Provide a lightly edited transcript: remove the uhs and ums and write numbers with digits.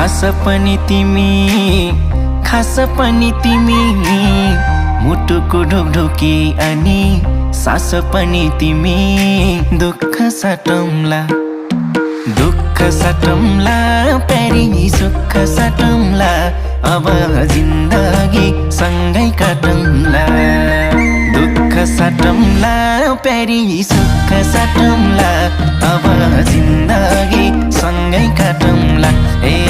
खास पनि तिमी खास पनि तिमी मुटुको ढोकढोकी अनि सास पनि तिमी दुःख साटौँला प्यारी सुख साटौँला अब जिन्दगी सँगै काटौँला दुःख साटौँला प्यारी सुख साटौँला अब जिन्दगी सँगै काटौँला ए